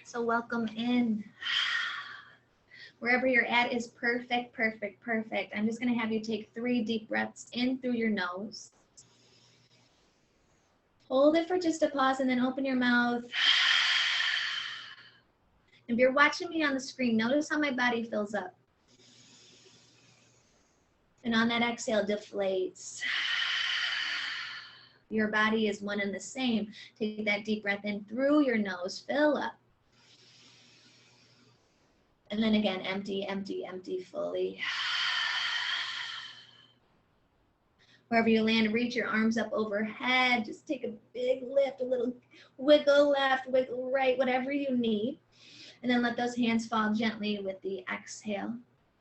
So welcome in. Wherever you're at is perfect, perfect, perfect. I'm just going to have you take 3 deep breaths in through your nose. Hold it for just a pause and then open your mouth. If you're watching me on the screen, notice how my body fills up. And on that exhale, deflates. Your body is one and the same. Take that deep breath in through your nose, fill up. And then again, empty, empty, empty fully. Wherever you land, reach your arms up overhead. Just take a big lift, a little wiggle left, wiggle right, whatever you need. And then let those hands fall gently with the exhale.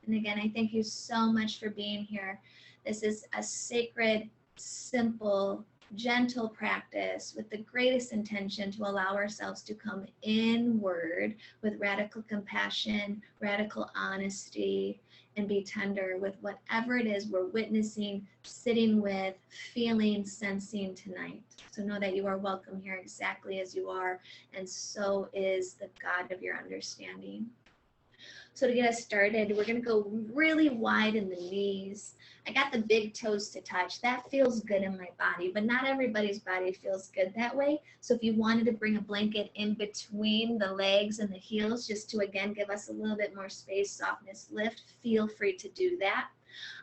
And again, I thank you so much for being here. This is a sacred, simple, gentle practice with the greatest intention to allow ourselves to come inward with radical compassion, radical honesty, and be tender with whatever it is we're witnessing, sitting with, feeling, sensing tonight. So know that you are welcome here exactly as you are, and so is the God of your understanding. So to get us started, we're going to go really wide in the knees. I got the big toes to touch. That feels good in my body, but not everybody's body feels good that way. So if you wanted to bring a blanket in between the legs and the heels, just to again give us a little bit more space, softness, lift, feel free to do that.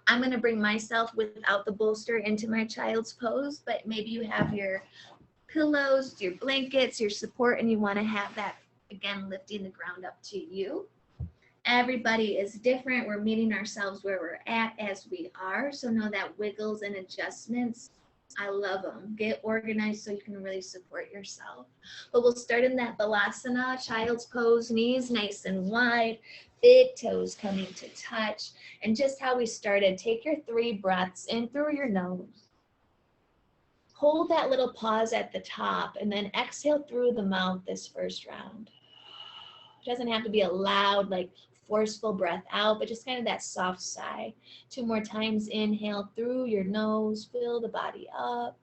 I'm going to bring myself without the bolster into my child's pose, but maybe you have your pillows, your blankets, your support, and you want to have that, again, lifting the ground up to you. Everybody is different. We're meeting ourselves where we're at as we are. So know that wiggles and adjustments, I love them. Get organized so you can really support yourself. But we'll start in that balasana, child's pose, knees nice and wide, big toes coming to touch. And just how we started, take your 3 breaths in through your nose. Hold that little pause at the top and then exhale through the mouth this first round. It doesn't have to be a loud, like forceful breath out, but just kind of that soft sigh. 2 more times. Inhale through your nose, fill the body up.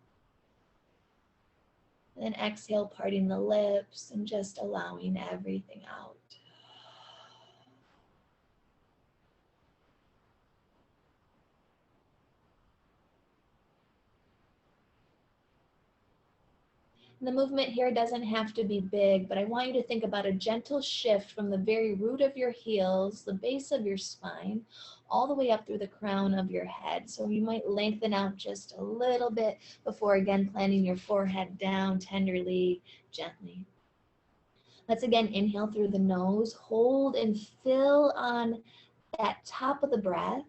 And then exhale, parting the lips and just allowing everything out. The movement here doesn't have to be big, but I want you to think about a gentle shift from the very root of your heels, the base of your spine, all the way up through the crown of your head. So you might lengthen out just a little bit before again planting your forehead down tenderly, gently. Let's again inhale through the nose, hold and fill on that top of the breath.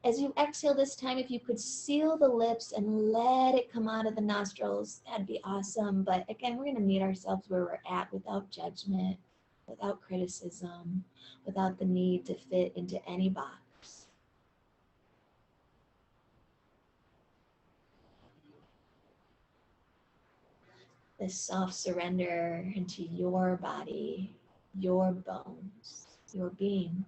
As you exhale this time, if you could seal the lips and let it come out of the nostrils, that'd be awesome. But again, we're going to meet ourselves where we're at without judgment, without criticism, without the need to fit into any box. This soft surrender into your body, your bones, your being.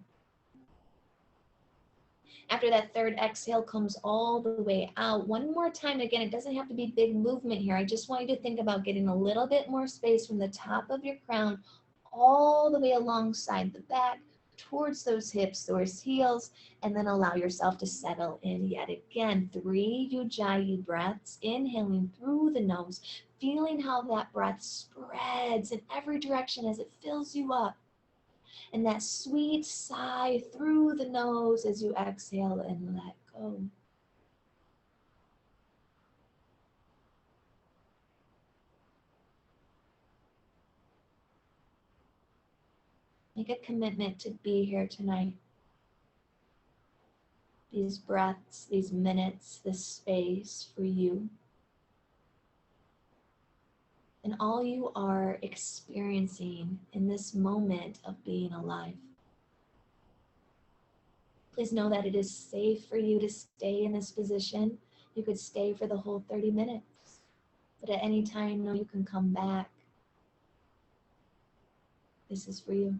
After that 3rd exhale comes all the way out. One more time. Again, it doesn't have to be big movement here. I just want you to think about getting a little bit more space from the top of your crown all the way alongside the back, towards those hips, those heels, and then allow yourself to settle in yet again. 3 Ujjayi breaths, inhaling through the nose, feeling how that breath spreads in every direction as it fills you up. And that sweet sigh through the nose as you exhale and let go. Make a commitment to be here tonight. These breaths, these minutes, this space for you. And all you are experiencing in this moment of being alive. Please know that it is safe for you to stay in this position. You could stay for the whole 30 minutes. But at any time, know you can come back. This is for you.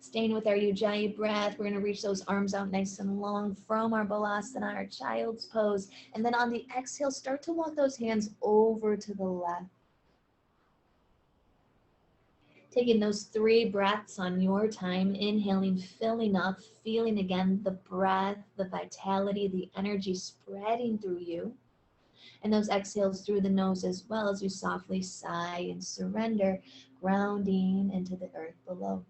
Staying with our Ujjayi breath, we're going to reach those arms out nice and long from our balasana, our child's pose. And then on the exhale, start to walk those hands over to the left. Taking those 3 breaths on your time, inhaling, filling up, feeling again the breath, the vitality, the energy spreading through you. And those exhales through the nose as well as you softly sigh and surrender, grounding into the earth below.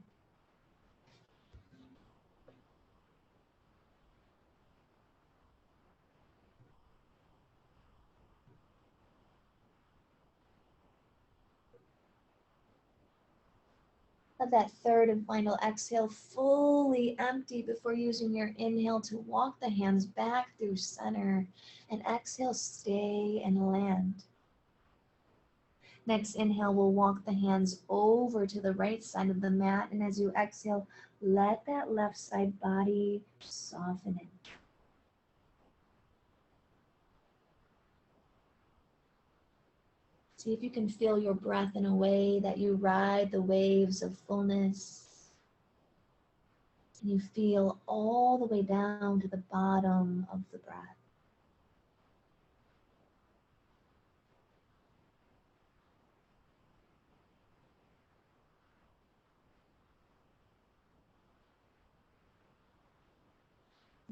Let that third and final exhale fully empty before using your inhale to walk the hands back through center, and exhale, stay and land. Next inhale, we'll walk the hands over to the right side of the mat, and as you exhale, let that left side body soften in. See if you can feel your breath in a way that you ride the waves of fullness. And you feel all the way down to the bottom of the breath.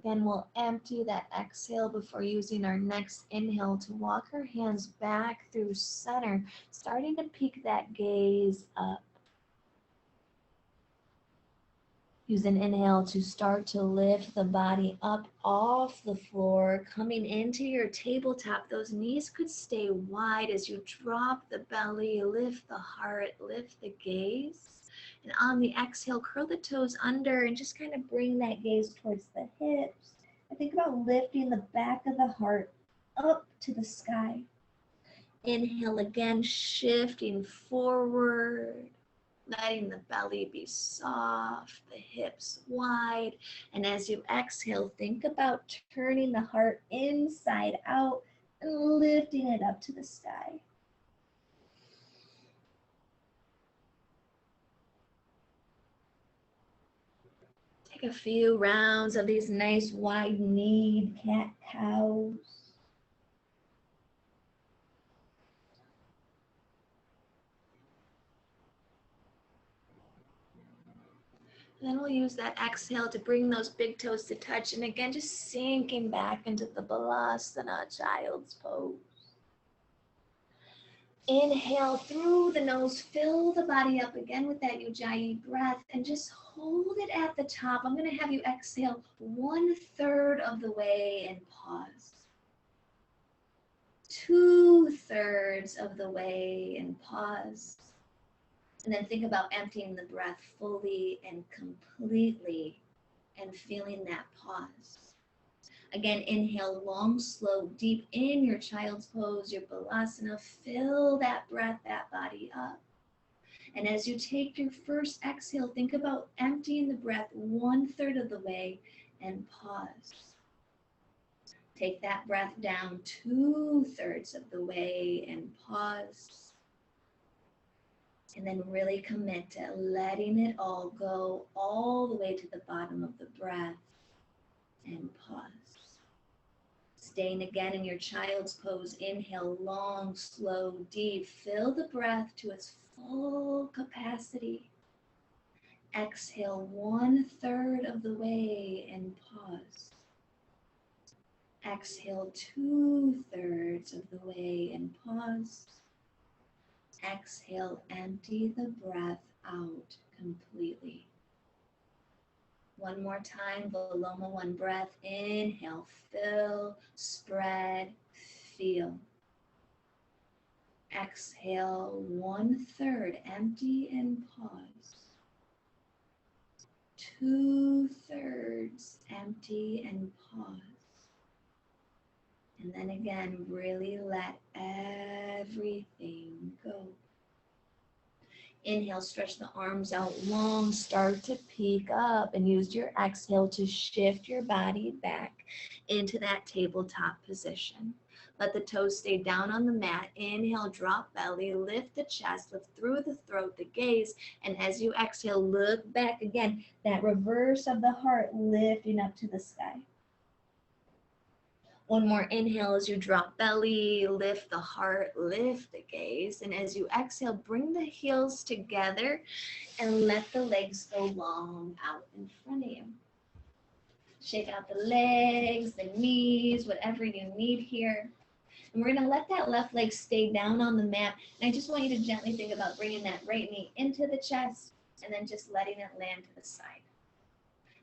Again, we'll empty that exhale before using our next inhale to walk our hands back through center, starting to peek that gaze up. Use an inhale to start to lift the body up off the floor, coming into your tabletop. Those knees could stay wide as you drop the belly, lift the heart, lift the gaze. And on the exhale, curl the toes under and just kind of bring that gaze towards the hips. And think about lifting the back of the heart up to the sky. Inhale again, shifting forward. Letting the belly be soft, the hips wide. And as you exhale, think about turning the heart inside out and lifting it up to the sky. Take a few rounds of these nice wide-kneed cat-cows. Then we'll use that exhale to bring those big toes to touch. And again, just sinking back into the Balasana, child's pose. Inhale through the nose, fill the body up again with that Ujjayi breath and just hold it at the top. I'm going to have you exhale 1/3 of the way and pause. 2/3 of the way and pause. And then think about emptying the breath fully and completely and feeling that pause. Again, inhale long, slow, deep in your child's pose, your Balasana. Fill that breath, that body up. And as you take your first exhale, think about emptying the breath 1/3 of the way and pause. Take that breath down 2/3 of the way and pause. And then really commit to letting it all go all the way to the bottom of the breath and pause. Staying again in your child's pose, inhale long, slow, deep. Fill the breath to its full capacity. Exhale 1/3 of the way and pause. Exhale 2/3 of the way and pause. Exhale, empty the breath out completely. One more time, Viloma, one breath. Inhale, fill, spread, feel. Exhale, 1/3, empty and pause. 2/3, empty and pause. And then again, really let everything go. Inhale, stretch the arms out long, start to peek up, and use your exhale to shift your body back into that tabletop position. Let the toes stay down on the mat. Inhale, drop belly, lift the chest, lift through the throat, the gaze, and as you exhale, look back again, that reverse of the heart lifting up to the sky. One more inhale as you drop belly, lift the heart, lift the gaze. And as you exhale, bring the heels together and let the legs go long out in front of you. Shake out the legs, the knees, whatever you need here. And we're going to let that left leg stay down on the mat. And I just want you to gently think about bringing that right knee into the chest and then just letting it land to the side.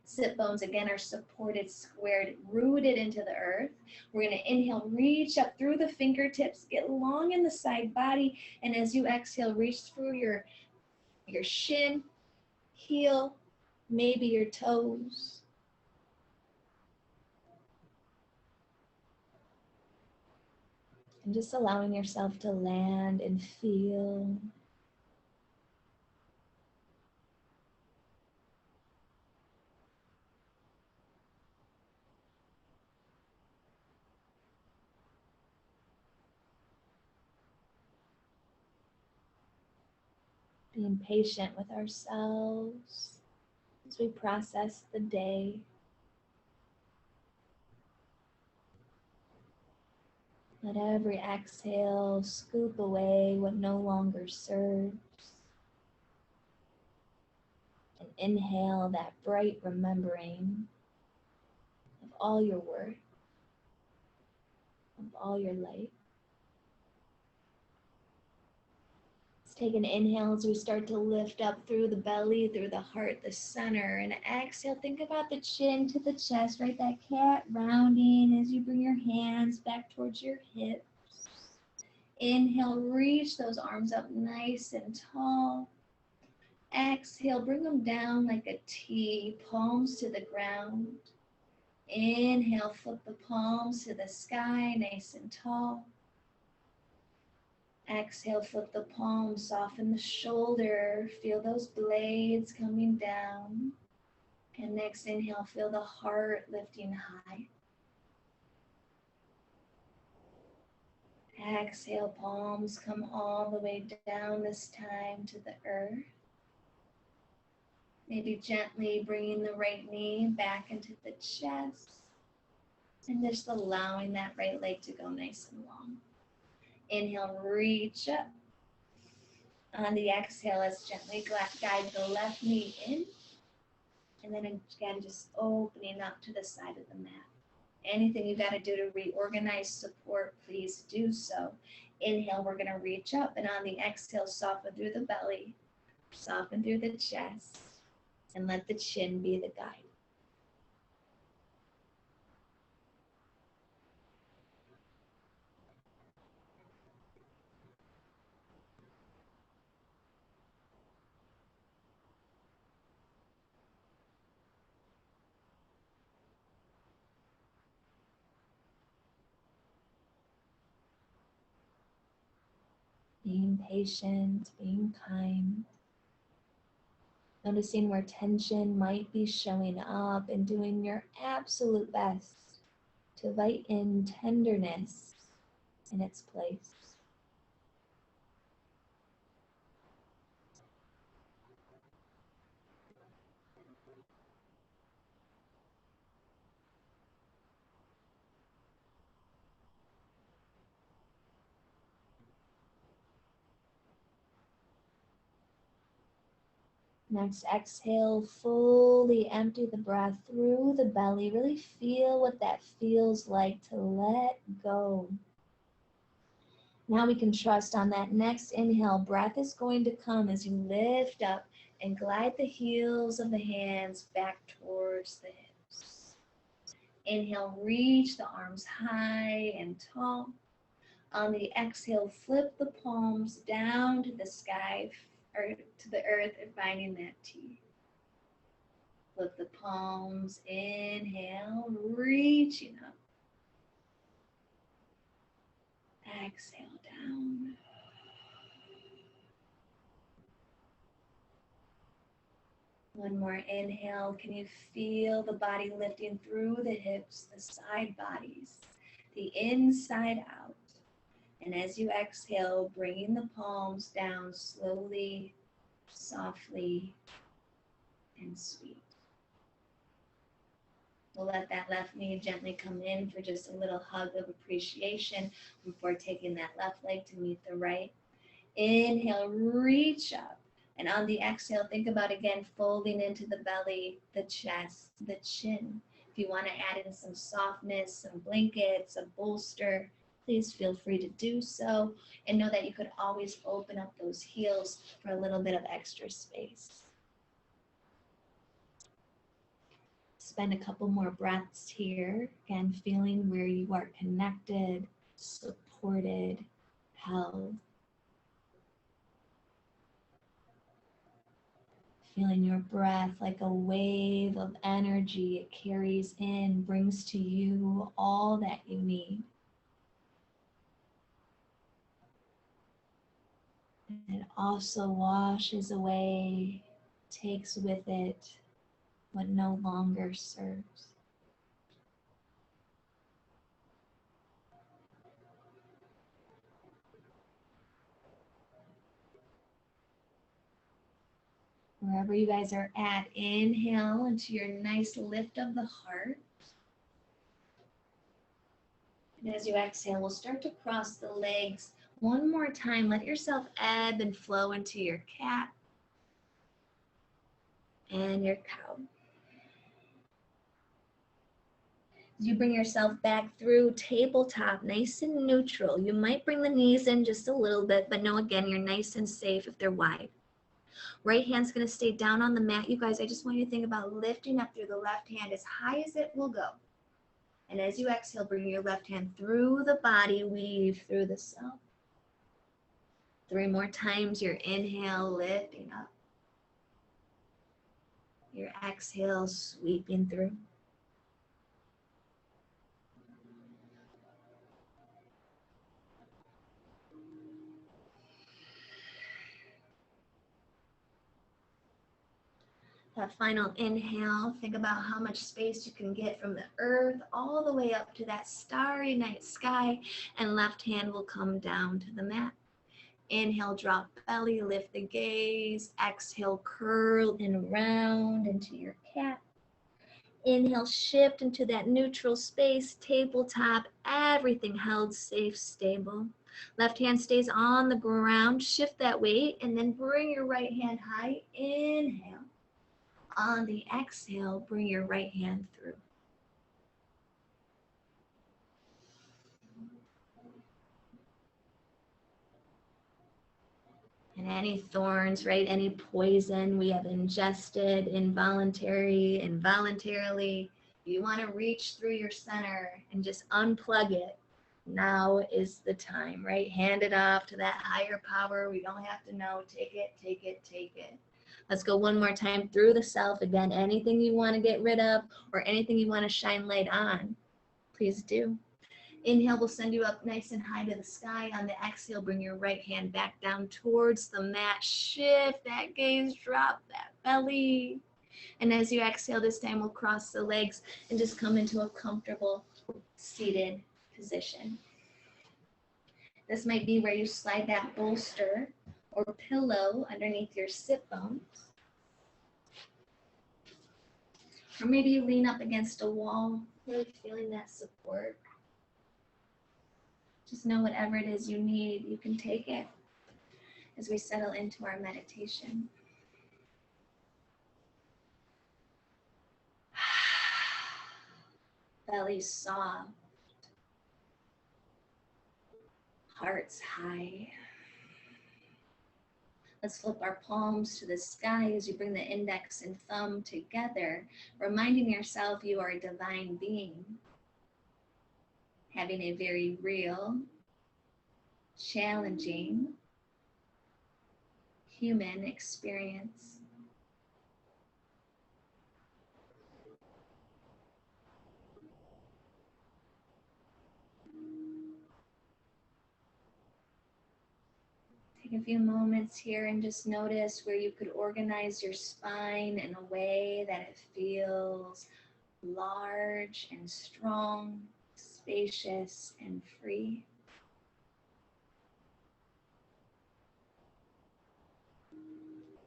Sit bones again are supported, squared, rooted into the earth. We're going to inhale, reach up through the fingertips, get long in the side body. And as you exhale, reach through your shin, heel, maybe your toes. And just allowing yourself to land and feel. Being patient with ourselves as we process the day. Let every exhale scoop away what no longer serves. And inhale that bright remembering of all your worth, of all your light. Let's take an inhale as we start to lift up through the belly, through the heart, the center. And exhale, think about the chin to the chest, right? That cat rounding as you bring your hands back towards your hips. Inhale, reach those arms up nice and tall. Exhale, bring them down like a T, palms to the ground. Inhale, flip the palms to the sky, nice and tall. Exhale, flip the palms, soften the shoulder, feel those blades coming down. And next inhale, feel the heart lifting high. Exhale, palms come all the way down this time to the earth. Maybe gently bringing the right knee back into the chest. And just allowing that right leg to go nice and long. Inhale, reach up. On the exhale, let's gently guide the left knee in. And then again, just opening up to the side of the mat. Anything you got to do to reorganize support, please do so. Inhale, we're going to reach up. And on the exhale, soften through the belly. Soften through the chest. And let the chin be the guide. Being patient, being kind. Noticing where tension might be showing up and doing your absolute best to invite in tenderness in its place. Next, exhale, fully empty the breath through the belly. Really feel what that feels like to let go. Now we can trust on that next inhale. Breath is going to come as you lift up and glide the heels of the hands back towards the hips. Inhale, reach the arms high and tall. On the exhale, flip the palms down to the sky or to the earth and finding that T. Flip the palms, inhale, reaching up. Exhale down. One more inhale. Can you feel the body lifting through the hips, the side bodies, the inside out? And as you exhale, bringing the palms down slowly, softly, and sweet. We'll let that left knee gently come in for just a little hug of appreciation before taking that left leg to meet the right. Inhale, reach up. And on the exhale, think about again folding into the belly, the chest, the chin. If you want to add in some softness, some blankets, a bolster, please feel free to do so. And know that you could always open up those heels for a little bit of extra space. Spend a couple more breaths here. Again, feeling where you are connected, supported, held. Feeling your breath like a wave of energy. It carries in, brings to you all that you need. And it also washes away, takes with it what no longer serves. Wherever you guys are at, inhale into your nice lift of the heart. And as you exhale, we'll start to cross the legs one more time. Let yourself ebb and flow into your cat and your cow. As you bring yourself back through tabletop, nice and neutral. You might bring the knees in just a little bit, but know again, you're nice and safe if they're wide. Right hand's gonna stay down on the mat. You guys, I just want you to think about lifting up through the left hand as high as it will go. And as you exhale, bring your left hand through the body, weave through the self. 3 more times, your inhale, lifting up. Your exhale, sweeping through. That final inhale, think about how much space you can get from the earth all the way up to that starry night sky, and left hand will come down to the mat. Inhale, drop belly, lift the gaze. Exhale, curl and round into your cat. Inhale, shift into that neutral space, tabletop, everything held safe, stable. Left hand stays on the ground, shift that weight, and then bring your right hand high. Inhale. On the exhale, bring your right hand through. And any thorns, right? Any poison we have ingested involuntarily, you want to reach through your center and just unplug it. Now is the time, right? Hand it off to that higher power. We don't have to know. Take it, take it, take it. Let's go one more time through the self. Again, anything you want to get rid of or anything you want to shine light on, please do. Inhale will send you up nice and high to the sky. On the exhale, bring your right hand back down towards the mat. Shift that gaze, drop that belly. And as you exhale, this time we'll cross the legs and just come into a comfortable seated position. This might be where you slide that bolster or pillow underneath your sit bones. Or maybe you lean up against a wall, really feeling that support. Just know whatever it is you need, you can take it as we settle into our meditation. Belly soft, hearts high. Let's flip our palms to the sky as you bring the index and thumb together, reminding yourself you are a divine being, having a very real, challenging, human experience. Take a few moments here and just notice where you could organize your spine in a way that it feels large and strong, spacious and free.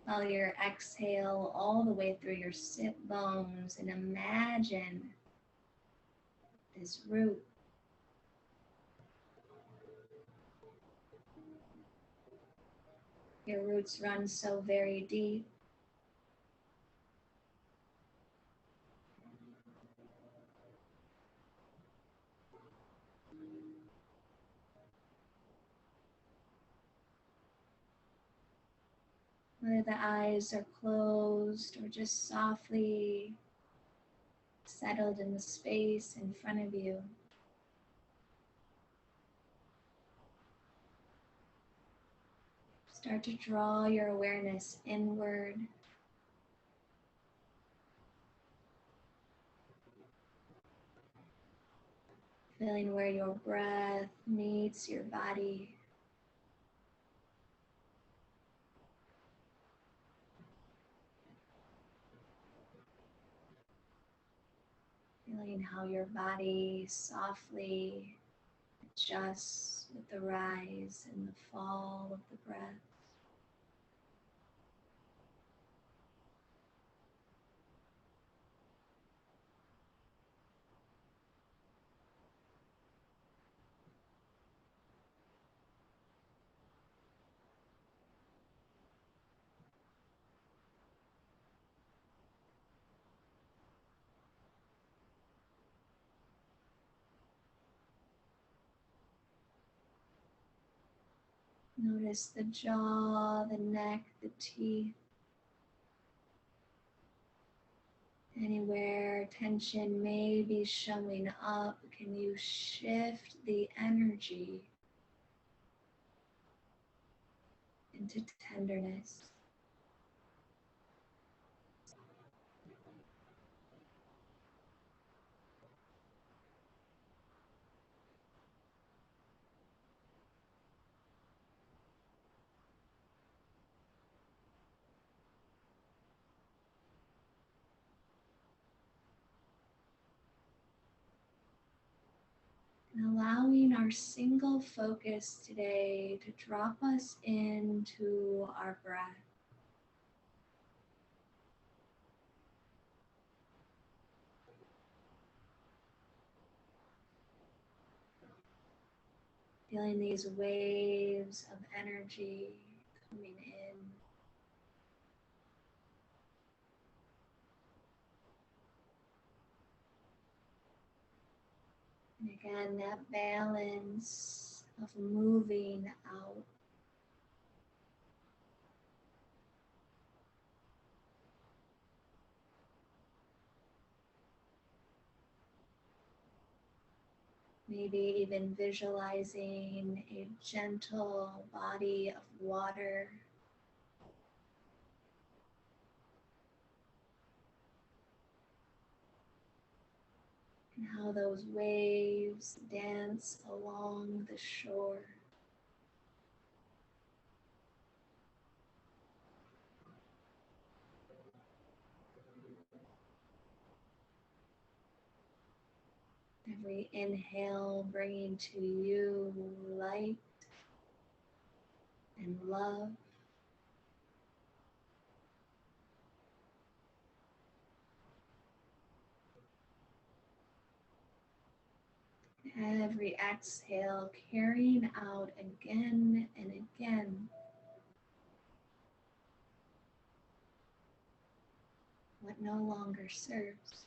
Follow your exhale all the way through your sit bones and imagine this root. Your roots run so very deep. Whether the eyes are closed or just softly settled in the space in front of you. Start to draw your awareness inward. Feeling where your breath meets your body. Feeling how your body softly adjusts with the rise and the fall of the breath. Notice the jaw, the neck, the teeth. Anywhere tension may be showing up, can you shift the energy into tenderness? And allowing our single focus today to drop us into our breath. Feeling these waves of energy coming in. And again, that balance of moving out. Maybe even visualizing a gentle body of water. And how those waves dance along the shore. Every inhale bringing to you light and love. Every exhale carrying out again and again what no longer serves.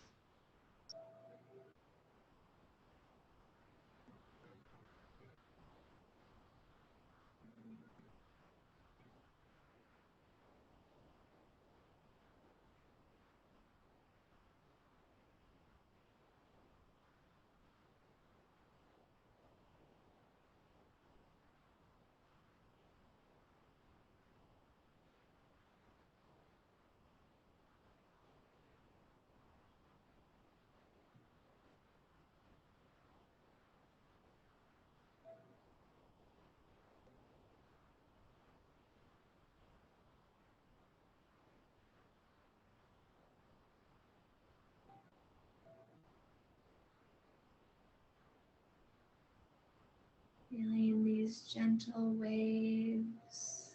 Feeling these gentle waves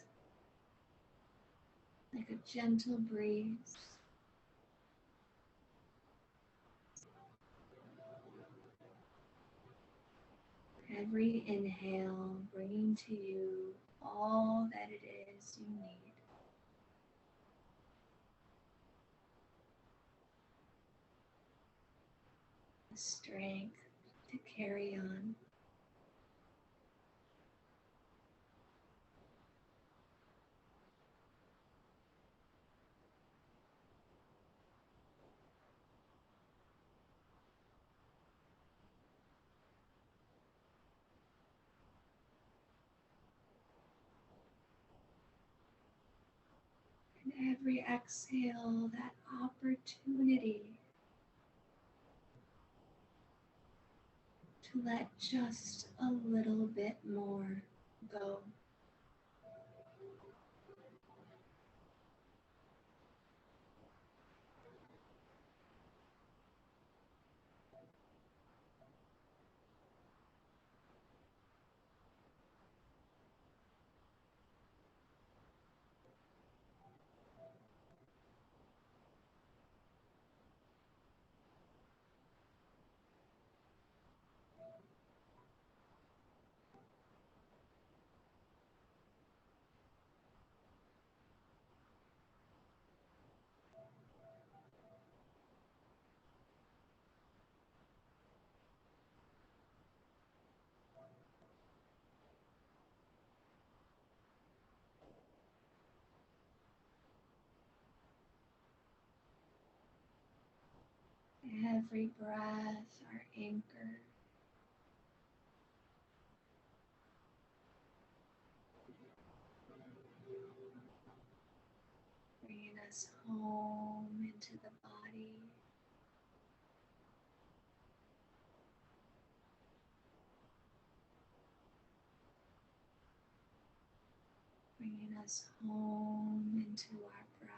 like a gentle breeze. Every inhale, bringing to you all that it is you need. The strength to carry on. And every exhale, that opportunity to let just a little bit more go. Every breath, our anchor. Bringing us home into the body. Bringing us home into our breath.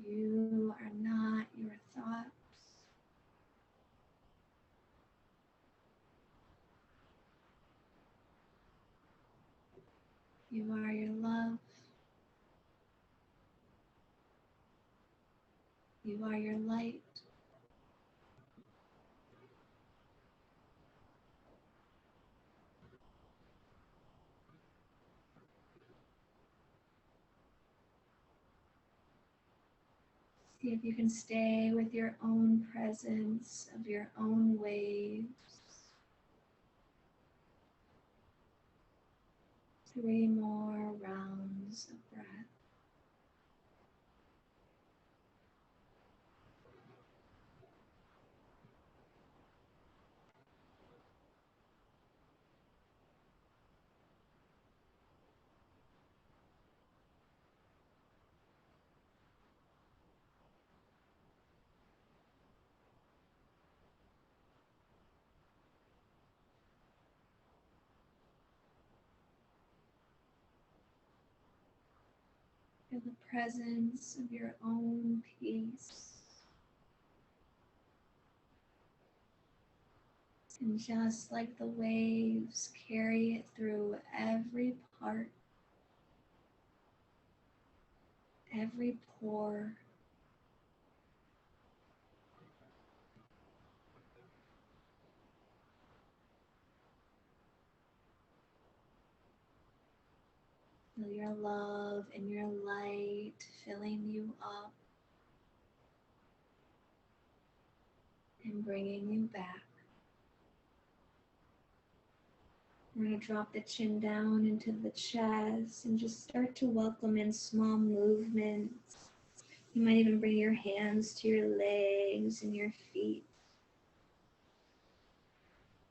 You are not your thoughts. You are your love. You are your light. See if you can stay with your own presence of your own waves. 3 more rounds of breath. Feel the presence of your own peace. And just like the waves, carry it through every part, every pore. Feel your love and your light filling you up and bringing you back. We're going to drop the chin down into the chest and just start to welcome in small movements. You might even bring your hands to your legs and your feet.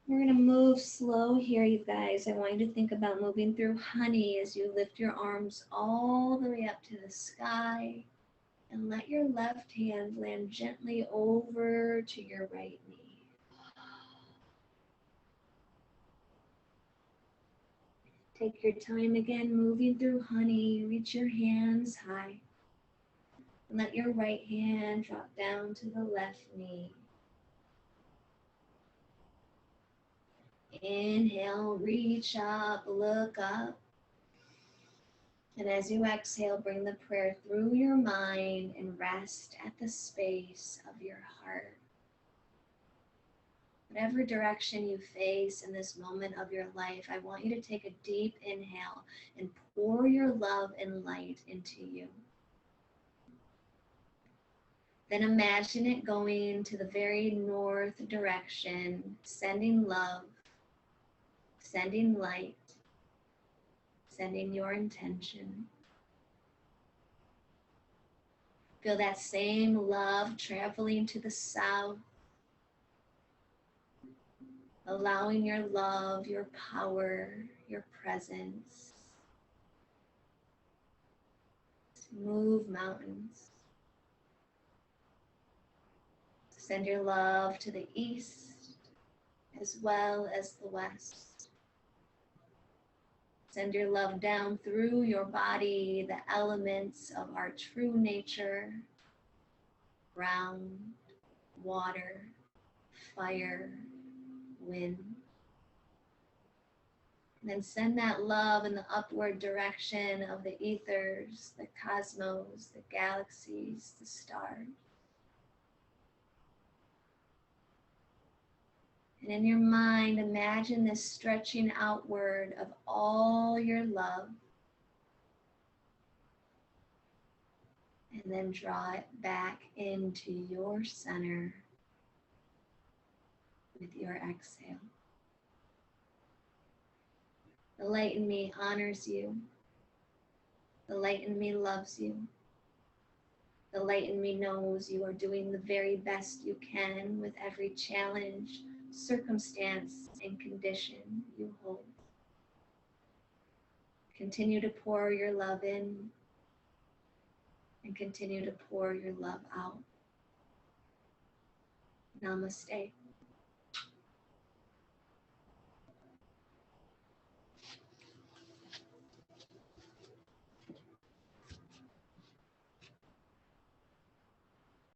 We're going to move slow here, you guys. I want you to think about moving through honey as you lift your arms all the way up to the sky. And let your left hand land gently over to your right knee. Take your time again, moving through honey. Reach your hands high. And let your right hand drop down to the left knee. Inhale, reach up, look up. And as you exhale, bring the prayer through your mind and rest at the space of your heart. Whatever direction you face in this moment of your life, I want you to take a deep inhale and pour your love and light into you. Then imagine it going to the very north direction, sending love, sending light, sending your intention. Feel that same love traveling to the south, allowing your love, your power, your presence to move mountains. Send your love to the east as well as the west. Send your love down through your body, the elements of our true nature, ground, water, fire, wind. And then send that love in the upward direction of the ethers, the cosmos, the galaxies, the stars. And in your mind, imagine this stretching outward of all your love. And then draw it back into your center with your exhale. The light in me honors you. The light in me loves you. The light in me knows you are doing the very best you can with every challenge, circumstance, and condition you hold. Continue to pour your love in and continue to pour your love out. Namaste.